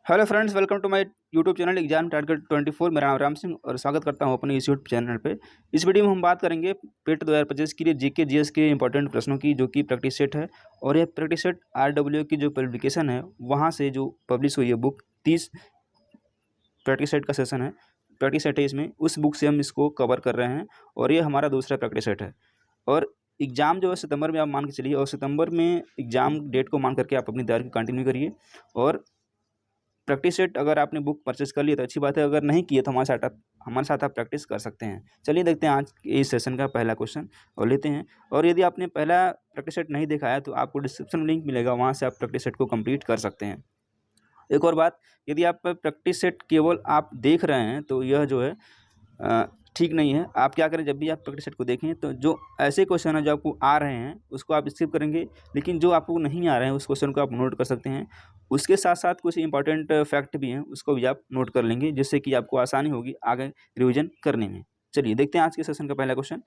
Hello friends, welcome to my YouTube channel exam target 24। मेरा नाम राम सिंह और स्वागत करता हूं अपने इस यूट्यूब चैनल पे। इस वीडियो में हम बात करेंगे पेट 2025 के लिए जीके जीएस के इंपॉर्टेंट प्रश्नों की, जो कि प्रैक्टिस सेट है। और यह प्रैक्टिस सेट आरडब्ल्यू की जो पब्लिकेशन है वहाँ से जो पब्लिश हुई है बुक, 30 प्रैक्टिस सेट का सेशन है, प्रैक्टिस सेट है इसमें, उस बुक से हम इसको कवर कर रहे हैं। और ये हमारा दूसरा प्रैक्टिस सेट है। और एग्ज़ाम जो है सितंबर में आप मान के चलिए, और सितंबर में एग्ज़ाम डेट को मान करके आप अपनी तैयारी कंटिन्यू करिए। और प्रैक्टिस सेट अगर आपने बुक परचेस कर लिया तो अच्छी बात है, अगर नहीं किए तो हमारे साथ आप प्रैक्टिस कर सकते हैं। चलिए देखते हैं आज के इस सेशन का पहला क्वेश्चन और लेते हैं। और यदि आपने पहला प्रैक्टिस सेट नहीं देखा है तो आपको डिस्क्रिप्शन में लिंक मिलेगा, वहाँ से आप प्रैक्टिस सेट को कंप्लीट कर सकते हैं। एक और बात, यदि आप प्रैक्टिस सेट केवल आप देख रहे हैं तो यह जो है ठीक नहीं है। आप क्या करें, जब भी आप प्रैक्टिस सेट को देखें तो जो ऐसे क्वेश्चन है जो आपको आ रहे हैं उसको आप स्किप करेंगे, लेकिन जो आपको नहीं आ रहे हैं उस क्वेश्चन को आप नोट कर सकते हैं। उसके साथ साथ कुछ इंपॉर्टेंट फैक्ट भी हैं, उसको भी आप नोट कर लेंगे, जिससे कि आपको आसानी होगी आगे रिविजन करने में। चलिए देखते हैं आज के सेशन का पहला क्वेश्चन।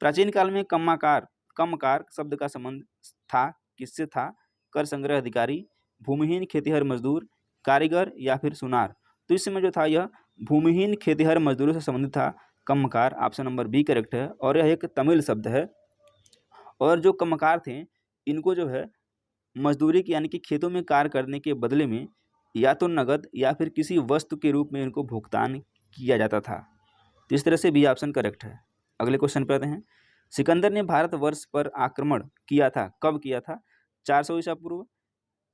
प्राचीन काल में कमकार शब्द का संबंध था किससे था? कर संग्रह अधिकारी, भूमिहीन खेतिहर मजदूर, कारीगर या फिर सुनार? तो इस समय जो था यह भूमिहीन खेतिहर मजदूरों से संबंधित था। कम्मकार, ऑप्शन नंबर बी करेक्ट है। और यह एक तमिल शब्द है। और जो कम्मकार थे इनको जो है मजदूरी की यानी कि खेतों में कार्य करने के बदले में या तो नगद या फिर किसी वस्तु के रूप में इनको भुगतान किया जाता था। तो इस तरह से बी ऑप्शन करेक्ट है। अगले क्वेश्चन पे आते हैं। सिकंदर ने भारतवर्ष पर आक्रमण किया था, कब किया था? 400 ईसा पूर्व,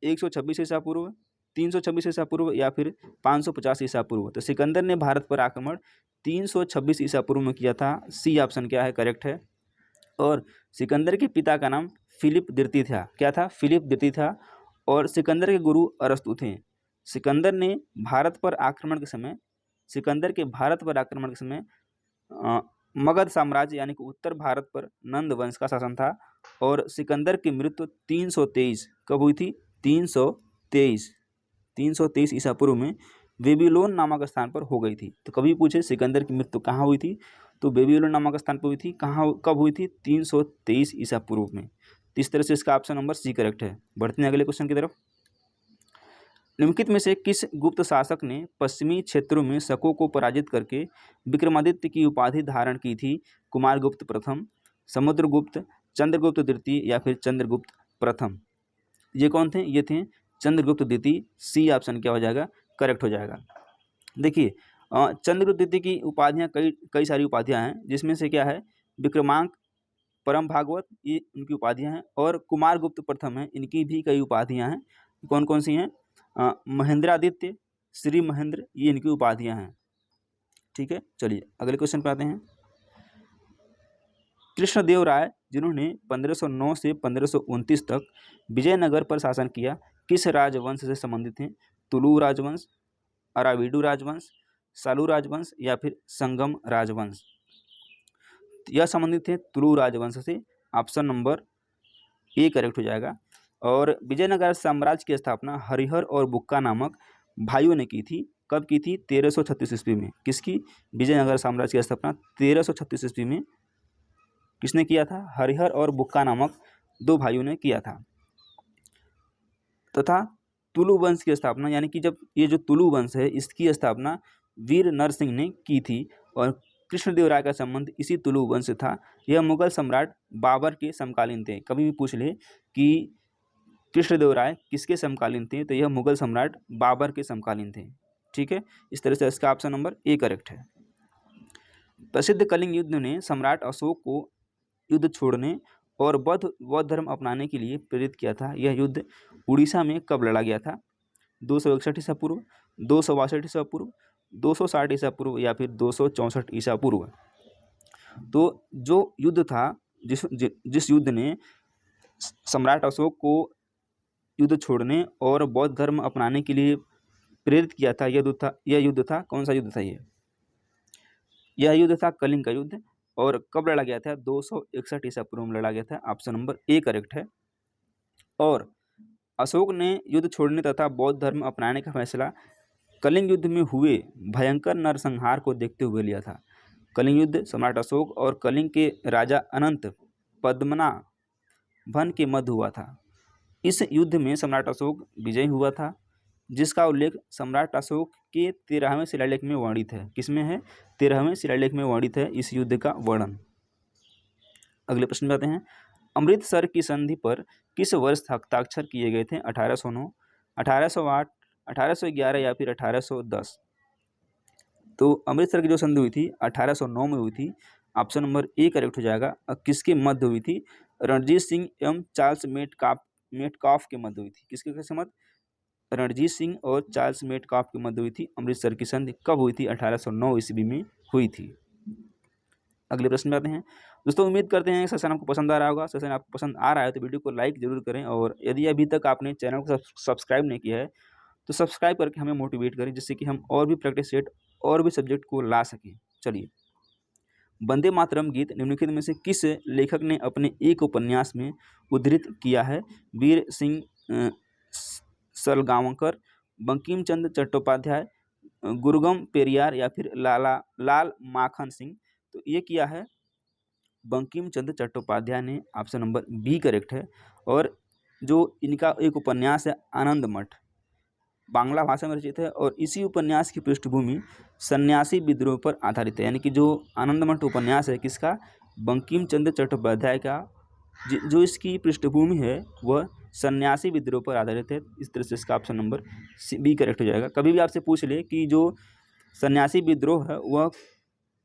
126 ईसा पूर्व, 326 ईसा पूर्व या फिर 550 ईसा पूर्व? तो सिकंदर ने भारत पर आक्रमण 326 ईसा पूर्व में किया था। सी ऑप्शन क्या है, करेक्ट है। और सिकंदर के पिता का नाम फिलिप द्वितीय था। क्या था? फिलिप द्वितीय था। और सिकंदर के गुरु अरस्तु थे। सिकंदर ने भारत पर आक्रमण के समय सिकंदर के भारत पर आक्रमण के समय अ, मगध साम्राज्य यानी कि उत्तर भारत पर नंद वंश का शासन था। और सिकंदर की मृत्यु 323 कब हुई थी? 323 ईसा पूर्व में बेबीलोन नामक स्थान पर हो गई थी। तो कभी पूछे सिकंदर की मृत्यु कहाँ हुई थी, तो बेबीलोन नामक स्थान पर हुई थी। कहाँ, कब हुई थी? 323 ईसा पूर्व में। तो इस तरह से इसका ऑप्शन नंबर सी करेक्ट है। बढ़ते हैं अगले क्वेश्चन की तरफ। निम्नलिखित में से किस गुप्त शासक ने पश्चिमी क्षेत्रों में शकों को पराजित करके विक्रमादित्य की उपाधि धारण की थी? कुमारगुप्त प्रथम, समुद्रगुप्त, चंद्रगुप्त द्वितीय या फिर चंद्रगुप्त प्रथम? ये कौन थे? ये थे चंद्रगुप्त द्वितीय। सी ऑप्शन क्या हो जाएगा, करेक्ट हो जाएगा। देखिए चंद्रगुप्त द्वितीय की उपाधियाँ कई कई सारी उपाधियाँ हैं, जिसमें से क्या है, विक्रमांक, परम भागवत, ये उनकी उपाधियाँ हैं। और कुमारगुप्त प्रथम है, इनकी भी कई उपाधियाँ हैं। कौन कौन सी हैं? महेंद्रादित्य, श्री महेंद्र, ये इनकी उपाधियाँ हैं। ठीक है, चलिए अगले क्वेश्चन पे आते हैं। कृष्णदेव राय, जिन्होंने 1509 से 1529 तक विजयनगर पर शासन किया, किस राजवंश से संबंधित हैं? तुलु राजवंश, अराविडु राजवंश, सालू राजवंश या फिर संगम राजवंश? यह संबंधित है तुलु राजवंश से। ऑप्शन नंबर ए करेक्ट हो जाएगा। और विजयनगर साम्राज्य की स्थापना हरिहर और बुक्का नामक भाइयों ने की थी। कब की थी? 1336 ईस्वी में। किसकी? विजयनगर साम्राज्य की स्थापना 1336 ईस्वी में किसने किया था? हरिहर और बुक्का नामक दो भाइयों ने किया था। तथा तुलु वंश की स्थापना, यानी कि जब ये जो तुलु वंश है इसकी स्थापना वीर नरसिंह ने की थी। और कृष्णदेव राय का संबंध इसी तुलु वंश से था। यह मुगल सम्राट बाबर के समकालीन थे। कभी भी पूछ ले कि कृष्णदेव राय किसके समकालीन थे, तो यह मुगल सम्राट बाबर के समकालीन थे। ठीक है, इस तरह से इसका ऑप्शन नंबर ए करेक्ट है। प्रसिद्ध कलिंग युद्ध ने सम्राट अशोक को युद्ध छोड़ने और बौद्ध धर्म अपनाने के लिए प्रेरित किया था। यह युद्ध उड़ीसा में कब लड़ा गया था? 261 ईसा पूर्व, 262 ईसा पूर्व, 260 ईसा पूर्व या फिर 264 ईसा पूर्व? तो जो युद्ध था, जिस युद्ध ने सम्राट अशोक को युद्ध छोड़ने और बौद्ध धर्म अपनाने के लिए प्रेरित किया था, यह युद्ध था कौन सा युद्ध था? यह युद्ध था कलिंग का युद्ध। और कब लड़ा गया था? 261 ईसा पूर्व में लड़ा गया था। ऑप्शन नंबर ए करेक्ट है। और अशोक ने युद्ध छोड़ने तथा बौद्ध धर्म अपनाने का फैसला कलिंग युद्ध में हुए भयंकर नरसंहार को देखते हुए लिया था। कलिंग युद्ध सम्राट अशोक और कलिंग के राजा अनंत पद्मनाभन के मध्य हुआ था। इस युद्ध में सम्राट अशोक विजयी हुआ था। जिसका उल्लेख सम्राट अशोक के 13वें शिलालेख में वर्णित है। किसमें है? 13वें शिलालेख में वर्णित है इस युद्ध का वर्णन। अगले प्रश्न में आते हैं, अमृतसर की संधि पर किस वर्ष हस्ताक्षर किए गए थे? 1809, 1808, 1811 या फिर 1810? तो अमृतसर की जो संधि हुई थी 1809 में हुई थी। ऑप्शन नंबर ए करेक्ट हो जाएगा। किसके मध्य हुई थी? रणजीत सिंह एवं चार्ल्स मेटकाफ के मध्य हुई थी। किसके मध्य? रणजीत सिंह और चार्ल्स मेटकाफ के मध्य हुई थी अमृतसर की संधि। कब हुई थी? 1809 ईस्वी में हुई थी। अगले प्रश्न में आते हैं। दोस्तों उम्मीद करते हैं सेशन आपको पसंद आ रहा होगा। सेशन आपको पसंद आ रहा है तो वीडियो को लाइक जरूर करें, और यदि अभी तक आपने चैनल को सब्सक्राइब नहीं किया है तो सब्सक्राइब करके हमें मोटिवेट करें, जिससे कि हम और भी प्रैक्टिस सेट और भी सब्जेक्ट को ला सकें। चलिए, वंदे मातरम गीत निम्नलिखित में से किस लेखक ने अपने एक उपन्यास में उद्धृत किया है? वीर सिंह सलगांवकर, बंकिम चंद्र चट्टोपाध्याय, गुरुगम पेरियार या फिर लाल माखन सिंह? तो ये किया है बंकिम चंद्र चट्टोपाध्याय ने। ऑप्शन नंबर बी करेक्ट है। और जो इनका एक उपन्यास है आनंद मठ, बांग्ला भाषा में रचित है, और इसी उपन्यास की पृष्ठभूमि सन्यासी विद्रोह पर आधारित है। यानी कि जो आनंद मठ उपन्यास है किसका? बंकिम चंद्र चट्टोपाध्याय का। जो इसकी पृष्ठभूमि है वह सन्यासी विद्रोह पर आधारित है। इस तरह से इसका ऑप्शन नंबर बी करेक्ट हो जाएगा। कभी भी आपसे पूछ ले कि जो सन्यासी विद्रोह है वह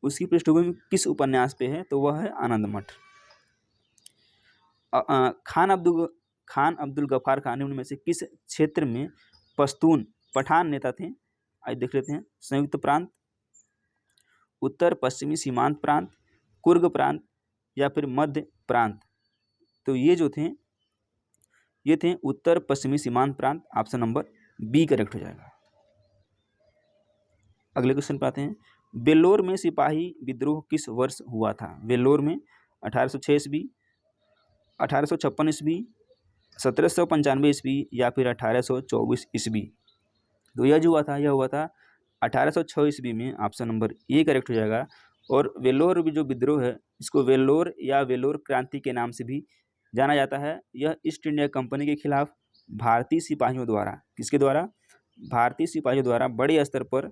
उसकी पृष्ठभूमि किस उपन्यास पे है, तो वह है आनंद मठ। खान अब्दुल गफ्फार खान निम्न में से किस क्षेत्र में पश्तून पठान नेता थे? आज देख लेते हैं। संयुक्त प्रांत, उत्तर पश्चिमी सीमांत प्रांत, कुर्ग प्रांत या फिर मध्य प्रांत? तो ये जो थे ये थे उत्तर पश्चिमी सीमांत प्रांत। ऑप्शन नंबर बी करेक्ट हो जाएगा। अगले क्वेश्चन पे आते हैं। वेल्लोर में सिपाही विद्रोह किस वर्ष हुआ था? वेल्लोर में 1806 ईस्वी, 1856 ईस्वी, 1795 ईस्वी या फिर 1824 ईस्वी? तो यह जो हुआ था यह हुआ था 1806 ईस्वी में। ऑप्शन नंबर ए करेक्ट हो जाएगा। और वेल्लोर भी जो विद्रोह है इसको वेल्लोर या वेल्लोर क्रांति के नाम से भी जाना जाता है। यह ईस्ट इंडिया कंपनी के खिलाफ भारतीय सिपाहियों द्वारा, किसके द्वारा? भारतीय सिपाहियों द्वारा बड़े स्तर पर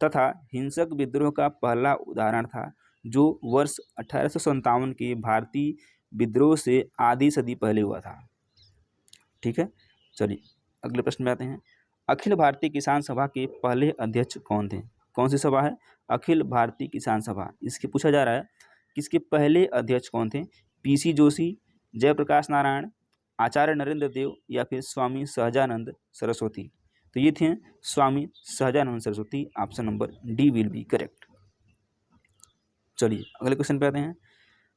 तथा हिंसक विद्रोह का पहला उदाहरण था, जो वर्ष 1857 के भारतीय विद्रोह से आधी सदी पहले हुआ था। ठीक है, चलिए अगले प्रश्न में आते हैं। अखिल भारतीय किसान सभा के पहले अध्यक्ष कौन थे? कौन सी सभा है? अखिल भारतीय किसान सभा। इसके पूछा जा रहा है कि इसके पहले अध्यक्ष कौन थे? पीसी जोशी, जयप्रकाश नारायण, आचार्य नरेंद्र देव या फिर स्वामी सहजानंद सरस्वती? तो ये थे Swami Sahajanand Saraswati. Option number D will be correct. चलिए अगले क्वेश्चन पे आते हैं।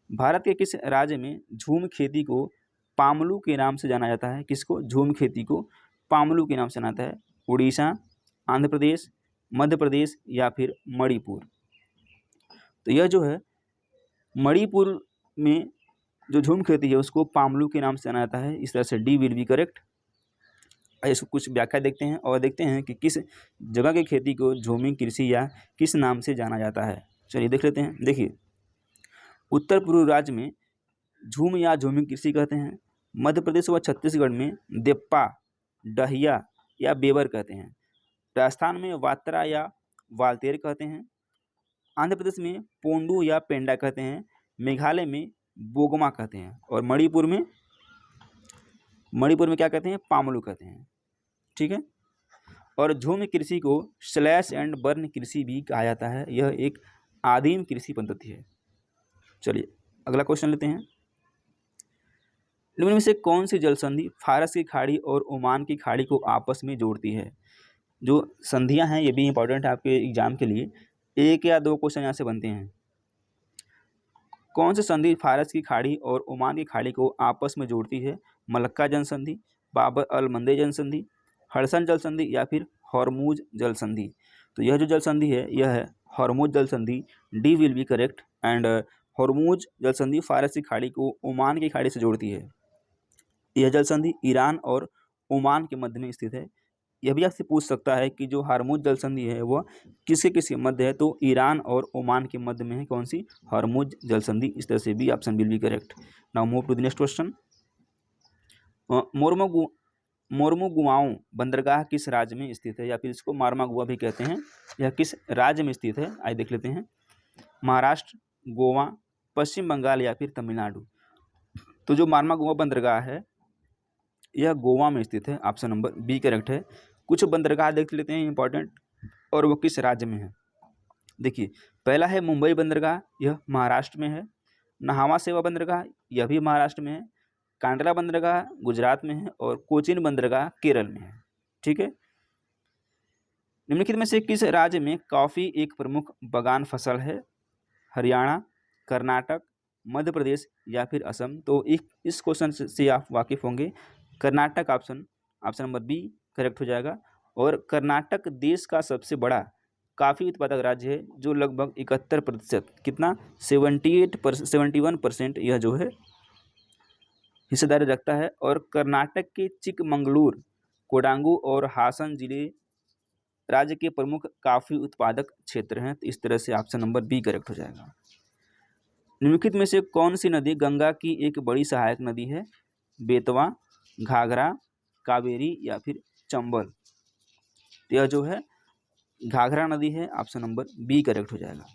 भारत के किस राज्य में झूम खेती को पामलू के नाम से जाना जाता है? किसको? झूम खेती को पामलू के नाम से जाना जाता है। उड़ीसा, आंध्र प्रदेश, मध्य प्रदेश या फिर मणिपुर? तो यह जो है मणिपुर में जो झूम खेती है उसको पामलू के नाम से जाना जाता है। इस तरह से डी विल बी करेक्ट। इसको कुछ व्याख्या देखते हैं और देखते हैं कि किस जगह की खेती को झूमी कृषि या किस नाम से जाना जाता है। चलिए देख लेते हैं। देखिए, उत्तर पूर्व राज्य में झूम या झूमी कृषि कहते हैं। मध्य प्रदेश व छत्तीसगढ़ में देप्पा, डहिया या बेवर कहते हैं। राजस्थान में वात्रा या वालतेर कहते हैं। आंध्र प्रदेश में पोंडू या पेंडा कहते हैं। मेघालय में बोगमा कहते हैं। और मणिपुर में क्या कहते हैं? पामलू कहते हैं। ठीक है। और झूम कृषि को स्लैश एंड बर्न कृषि भी कहा जाता है। यह एक आदिम कृषि पद्धति है। चलिए अगला क्वेश्चन लेते हैं। निम्न में से कौन सी जल संधि फारस की खाड़ी और ओमान की खाड़ी को आपस में जोड़ती है? जो संधियां हैं ये भी इंपॉर्टेंट है आपके एग्जाम के लिए। एक या दो क्वेश्चन यहाँ से बनते हैं। कौन सी संधि फारस की खाड़ी और ओमान की खाड़ी को आपस में जोड़ती है? मलक्का जल संधि, बाब अल मंदे जल संधि, हडसन जल संधि या फिर हॉर्मुज जल संधि? तो यह जो जल संधि है यह है हॉर्मुज जल संधि। D will be correct. And Hormuz जल संधि फारस की खाड़ी को ओमान की खाड़ी से जोड़ती है। यह जल संधि ईरान और ओमान के मध्य में स्थित है। यह भी आपसे पूछ सकता है कि जो हॉर्मुज जल संधि है वह किसके किसके मध्य है? तो ईरान और ओमान के मध्य में है। कौन सी? हॉर्मुज जल संधि। इस तरह से भी option will be correct. Now move to the next question. Mormugao बंदरगाह किस राज्य में स्थित है, या फिर इसको मारमागुआ भी कहते हैं। यह किस राज्य में स्थित है, आइए देख लेते हैं। महाराष्ट्र, गोवा, पश्चिम बंगाल या फिर तमिलनाडु। तो जो मारमागुआ बंदरगाह है यह गोवा में स्थित है, ऑप्शन नंबर बी करेक्ट है। कुछ बंदरगाह देख लेते हैं इंपॉर्टेंट, और वो किस राज्य में है। देखिए, पहला है मुंबई बंदरगाह, यह महाराष्ट्र में है। नहावा सेवा बंदरगाह, यह भी महाराष्ट्र में है। कांडला बंदरगाह गुजरात में है, और कोचीन बंदरगाह केरल में है। ठीक है। निम्नलिखित में से किस राज्य में कॉफी एक प्रमुख बगान फसल है। हरियाणा, कर्नाटक, मध्य प्रदेश या फिर असम। तो इस क्वेश्चन से आप वाकिफ होंगे। Karnataka option number B correct हो जाएगा। और कर्नाटक देश का सबसे बड़ा काफ़ी उत्पादक राज्य है, जो लगभग 71%, कितना 71% यह जो है हिस्सेदारी रखता है। और कर्नाटक के चिकमंगलूर, कोडांगू और हासन जिले राज्य के प्रमुख काफ़ी उत्पादक क्षेत्र हैं। तो इस तरह से ऑप्शन नंबर बी करेक्ट हो जाएगा। निम्नलिखित में से कौन सी नदी गंगा की एक बड़ी सहायक नदी है। बेतवा, घाघरा, कावेरी या फिर चंबल। यह जो है घाघरा नदी है, ऑप्शन नंबर बी करेक्ट हो जाएगा।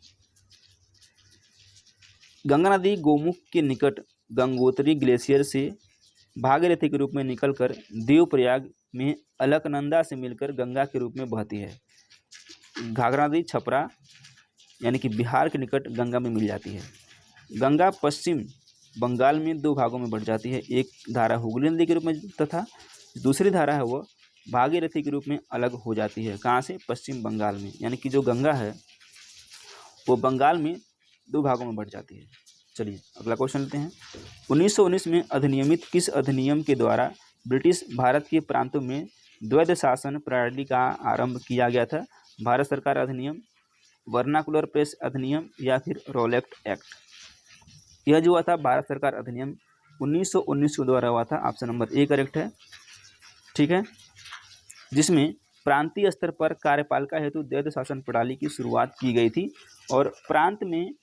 गंगा नदी गोमुख के निकट गंगोत्री ग्लेशियर से भागीरथी के रूप में निकलकर देवप्रयाग में अलकनंदा से मिलकर गंगा के रूप में बहती है। घाघरा नदी छपरा यानी कि बिहार के निकट गंगा में मिल जाती है। गंगा पश्चिम बंगाल में दो भागों में बढ़ जाती है, एक धारा हुगली नदी के रूप में तथा दूसरी धारा है वह भागीरथी के रूप में अलग हो जाती है। कहाँ से? पश्चिम बंगाल में। यानी कि जो गंगा है वो बंगाल में दो भागों में बढ़ जाती है। चलिए अगला क्वेश्चन लेते हैं। 1919 में अधिनियमित किस अधिनियम के द्वारा ब्रिटिश भारत के प्रांतों में द्वैध शासन प्रणाली का आरंभ किया गया था। भारत सरकार अधिनियम, वर्नाकुलर प्रेस अधिनियम या फिर रोलेक्ट एक्ट। यह जो हुआ था भारत सरकार अधिनियम 1919 के द्वारा हुआ था, ऑप्शन नंबर ए करेक्ट है। ठीक है, जिसमें प्रांतीय स्तर पर कार्यपालिका हेतु द्वैध शासन प्रणाली की शुरुआत की गई थी। और प्रांत में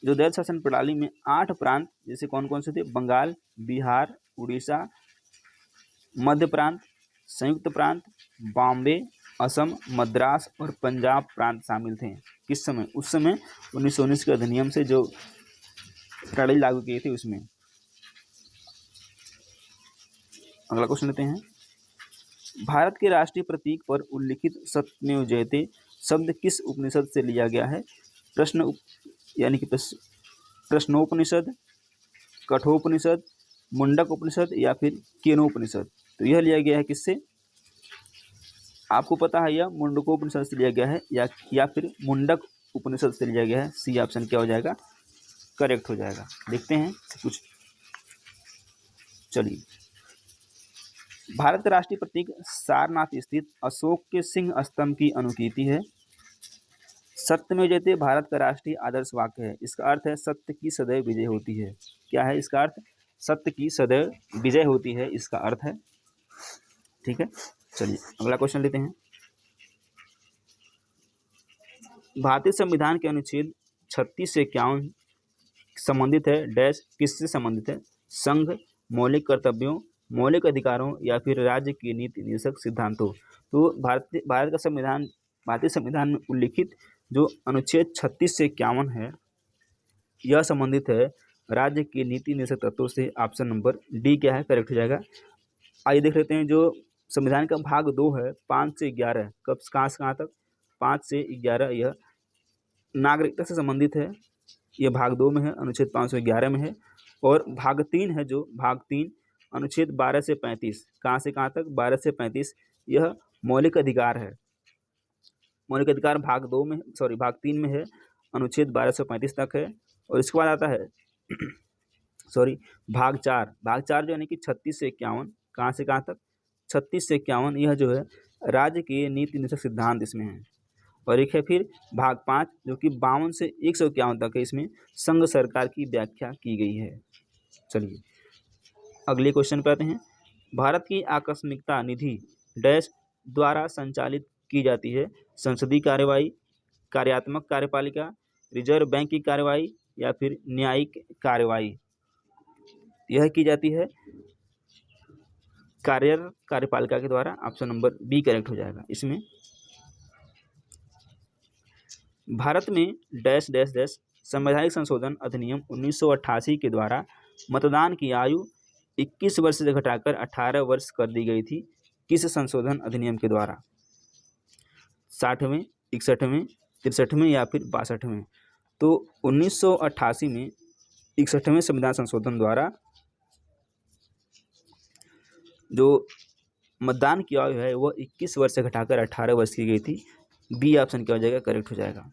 जो द्वैध शासन प्रणाली में 8 प्रांत जैसे कौन कौन से थे? बंगाल, बिहार, उड़ीसा, मध्य प्रांत, संयुक्त प्रांत, बॉम्बे, असम, मद्रास और पंजाब प्रांत शामिल थे। किस समय? उस समय 1919 के अधिनियम से जो प्रणाली लागू की थी उसमें। अगला क्वेश्चन लेते हैं। भारत के राष्ट्रीय प्रतीक पर उल्लिखित सत्यमेव जयते शब्द किस उपनिषद से लिया गया है? यानी कि प्रश्नोपनिषद, कठोपनिषद, मुंडक उपनिषद या फिर केनोपनिषद। तो यह लिया गया है किससे? आपको पता है, यह मुंडकोपनिषद से लिया गया है या फिर मुंडक उपनिषद से लिया गया है। सी ऑप्शन क्या हो जाएगा? करेक्ट हो जाएगा। देखते हैं कुछ। चलिए, भारत का राष्ट्रीय प्रतीक सारनाथ स्थित अशोक के सिंह स्तंभ की अनुकीर्ति है। सत्यमेव जयते भारत का राष्ट्रीय आदर्श वाक्य है। इसका अर्थ है सत्य की सदैव विजय होती है। क्या है इसका अर्थ? सत्य की सदैव विजय होती है, इसका अर्थ है। ठीक है, चलिए अगला क्वेश्चन लेते हैं। भारतीय संविधान के अनुच्छेद 36 से 51 संबंधित है डैश किससे संबंधित है? संघ, मौलिक कर्तव्यों, मौलिक अधिकारों या फिर राज्य की नीति निर्देशक सिद्धांतों। तो भारतीय संविधान में उल्लिखित जो अनुच्छेद 36 से 51 है यह संबंधित है राज्य के नीति निर्देशक तत्वों से। ऑप्शन नंबर डी क्या है? करेक्ट हो जाएगा। आइए देख लेते हैं। जो संविधान का भाग 2 है 5 से 11, कब कहाँ से कहाँ तक? 5 से 11 यह नागरिकता से संबंधित है। यह भाग 2 में है, अनुच्छेद 511 में है। और भाग 3 है जो भाग 3 अनुच्छेद 12 से 35, कहाँ से कहाँ तक? 12 से 35 यह मौलिक अधिकार है। मौलिक अधिकार भाग 3 में है, अनुच्छेद 12 से 35 तक है। और इसके बाद आता है भाग 4 जो यानी कि 36 से 51, कहाँ से कहाँ तक? 36 से 51 यह जो है राज्य के नीति निर्देशक सिद्धांत इसमें है। और एक है फिर भाग 5 जो कि 52 से 151 तक है, इसमें संघ सरकार की व्याख्या की गई है। चलिए अगले क्वेश्चन पे आते हैं। भारत की आकस्मिकता निधि डैश द्वारा संचालित की जाती है? संसदीय कार्यवाही, कार्यात्मक कार्यपालिका, रिजर्व बैंक की कार्यवाही या फिर न्यायिक कार्यवाही। यह की जाती है कार्यपालिका के द्वारा, ऑप्शन नंबर बी करेक्ट हो जाएगा इसमें। भारत में डैश डैश डैश संवैधानिक संशोधन अधिनियम 1988 के द्वारा मतदान की आयु 21 वर्ष से घटाकर 18 वर्ष कर दी गई थी, किस संशोधन अधिनियम के द्वारा? 60वें, 61वें, 63वें या फिर 62वें? तो 1988 में 61वें संविधान संशोधन द्वारा जो मतदान की आयु है वह 21 वर्ष से घटाकर 18 वर्ष की गई थी। बी ऑप्शन क्या हो जाएगा? करेक्ट हो जाएगा।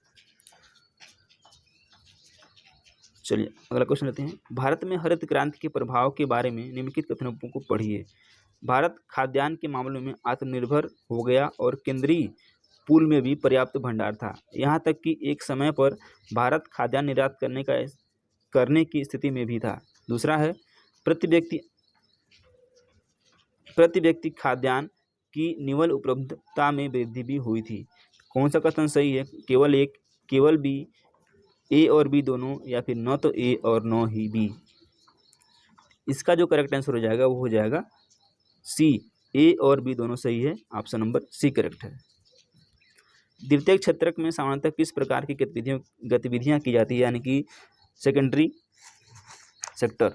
चलिए अगला क्वेश्चन लेते हैं। भारत में हरित क्रांति के प्रभाव के बारे में निम्नलिखित कथनों को पढ़िए। भारत खाद्यान्न के मामलों में आत्मनिर्भर हो गया और केंद्रीय पूल में भी पर्याप्त भंडार था। यहाँ तक कि एक समय पर भारत खाद्यान्न निर्यात करने की स्थिति में भी था। दूसरा है प्रति व्यक्ति खाद्यान्न की निवल उपलब्धता में वृद्धि भी हुई थी। कौन सा कथन सही है? केवल एक, केवल बी, ए और बी दोनों, या फिर न तो ए और न ही बी? इसका जो करेक्ट आंसर हो जाएगा वो हो जाएगा सी, ए और बी दोनों सही है, ऑप्शन नंबर सी करेक्ट है। द्वितीयक क्षेत्रक में सामान्यतः किस प्रकार की गतिविधियां की जाती है, यानी कि सेकेंडरी सेक्टर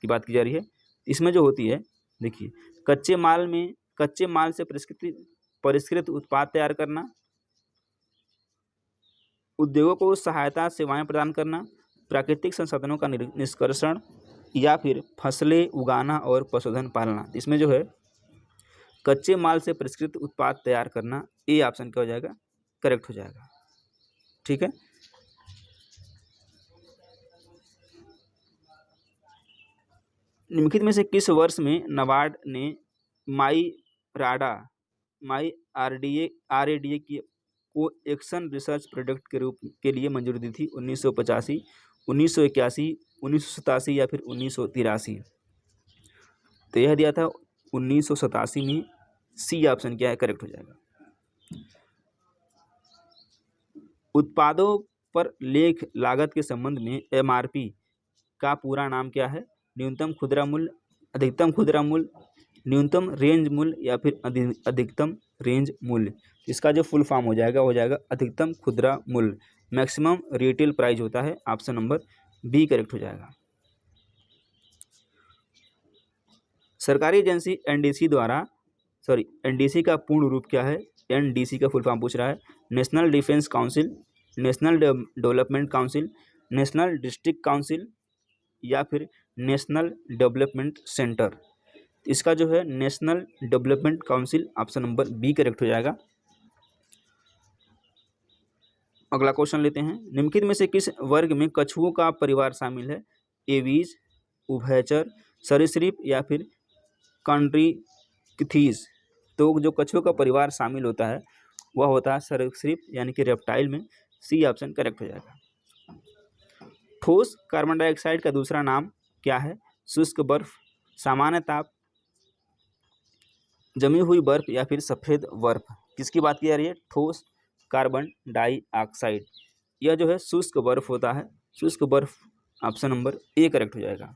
की बात की जा रही है। इसमें जो होती है, देखिए, कच्चे माल से परिष्कृत उत्पाद तैयार करना, उद्योगों को सहायता सेवाएं प्रदान करना, प्राकृतिक संसाधनों का निष्कर्षण, या फिर फसलें उगाना और पशुधन पालना। इसमें जो है कच्चे माल से परिष्कृत उत्पाद तैयार करना, ए ऑप्शन क्या हो जाएगा? करेक्ट हो जाएगा। ठीक है। निम्नलिखित में से किस वर्ष में नाबार्ड ने माई आरएडीए को एक्शन रिसर्च प्रोडक्ट के रूप के लिए मंजूरी दी थी? 1985, 1981, 1987 या फिर 1983? तो यह दिया था 1987 में। सी ऑप्शन क्या है? करेक्ट हो जाएगा। उत्पादों पर लेख लागत के संबंध में एमआरपी का पूरा नाम क्या है? न्यूनतम खुदरा मूल्य, अधिकतम खुदरा मूल्य, न्यूनतम रेंज मूल्य, या फिर अधिकतम रेंज मूल्य? इसका जो फुल फॉर्म हो जाएगा अधिकतम खुदरा मूल्य, मैक्सिमम रिटेल प्राइस होता है, ऑप्शन नंबर बी करेक्ट हो जाएगा। सरकारी एजेंसी एनडीसी का पूर्ण रूप क्या है? एनडीसी का फुल फॉर्म पूछ रहा है। National defence council, national development council, national district council, या फिर नेशनल डेवलपमेंट सेंटर? इसका जो है national development council, option number B correct हो जाएगा। अगला क्वेश्चन लेते हैं। निम्नलिखित में से किस वर्ग में कछुओं का परिवार शामिल है? एवीज, उभयचर, सरीसृप, या फिर कॉन्ड्रिक्थीज? तो जो कछुओं का परिवार शामिल होता है वह होता है सरीसृप, यानी कि रेप्टाइल में। सी ऑप्शन करेक्ट हो जाएगा। ठोस कार्बन डाइऑक्साइड का दूसरा नाम क्या है? शुष्क बर्फ, सामान्य ताप, जमी हुई बर्फ, या फिर सफ़ेद बर्फ? किसकी बात की जा रही है? ठोस कार्बन डाइऑक्साइड। यह जो है शुष्क बर्फ होता है, शुष्क बर्फ, ऑप्शन नंबर ए करेक्ट हो जाएगा।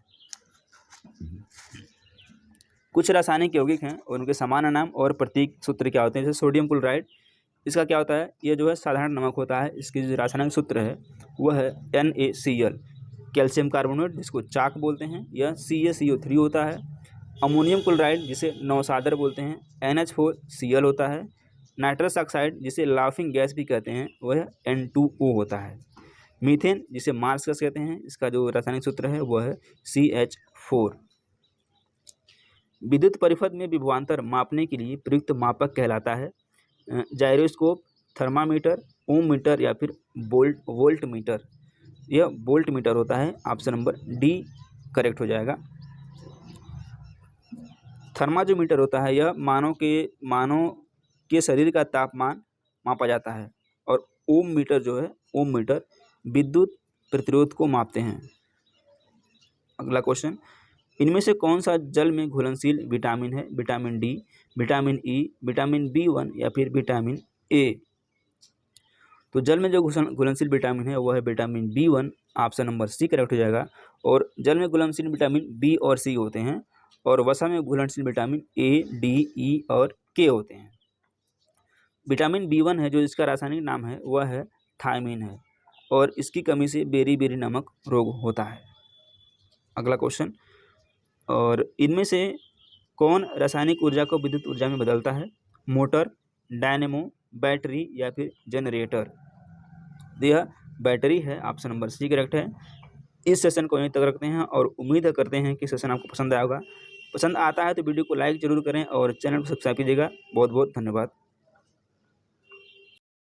कुछ रासायनिक यौगिक हैं और उनके सामान्य नाम और प्रतीक सूत्र क्या होते हैं? जैसे सोडियम क्लोराइड, इसका क्या होता है? यह जो है साधारण नमक होता है, इसकी जो रासायनिक सूत्र है वह है NaCl। कैल्शियम कार्बोनेट, जिसको चाक बोलते हैं, यह CaCO3 होता है। अमोनियम क्लोराइड, जिसे नौसादर बोलते हैं, NH4Cl होता है। नाइट्रस ऑक्साइड, जिसे लाफिंग गैस भी कहते हैं, वह N2O होता है। मीथेन, जिसे मार्स गैस कहते हैं, इसका जो रासायनिक सूत्र है वह है CH4। विद्युत परिपथ में विभवांतर मापने के लिए प्रयुक्त मापक कहलाता है जाइरोस्कोप, थर्मामीटर, ओम मीटर, या फिर वोल्ट मीटर? यह वोल्ट मीटर होता है, ऑप्शन नंबर डी करेक्ट हो जाएगा। थर्मा जो मीटर होता है यह मानव के शरीर का तापमान मापा जाता है, और ओम मीटर जो है, ओम मीटर विद्युत प्रतिरोध को मापते हैं। अगला क्वेश्चन, इनमें से कौन सा जल में घुलनशील विटामिन है? Vitamin D, vitamin E, vitamin B1, या फिर विटामिन ए? तो जल में जो घुलनशील विटामिन है वह है vitamin B1, option number C correct हो जाएगा। और जल में घुलनशील विटामिन बी और सी होते हैं, और वसा में घुलनशील विटामिन ए, डी, ई और के होते हैं। विटामिन B1 है जो इसका रासायनिक नाम है वह है थायमीन है और इसकी कमी से बेरी-बेरी नामक रोग होता है। अगला क्वेश्चन, और इनमें से कौन रासायनिक ऊर्जा को विद्युत ऊर्जा में बदलता है? मोटर, डायनेमो, बैटरी या फिर जनरेटर? तो यह बैटरी है, ऑप्शन नंबर सी करेक्ट है। इस सेशन को यहीं तक रखते हैं और उम्मीद करते हैं कि सेशन आपको पसंद आया होगा। पसंद आता है तो वीडियो को लाइक ज़रूर करें और चैनल को सब्सक्राइब कीजिएगा। बहुत बहुत धन्यवाद।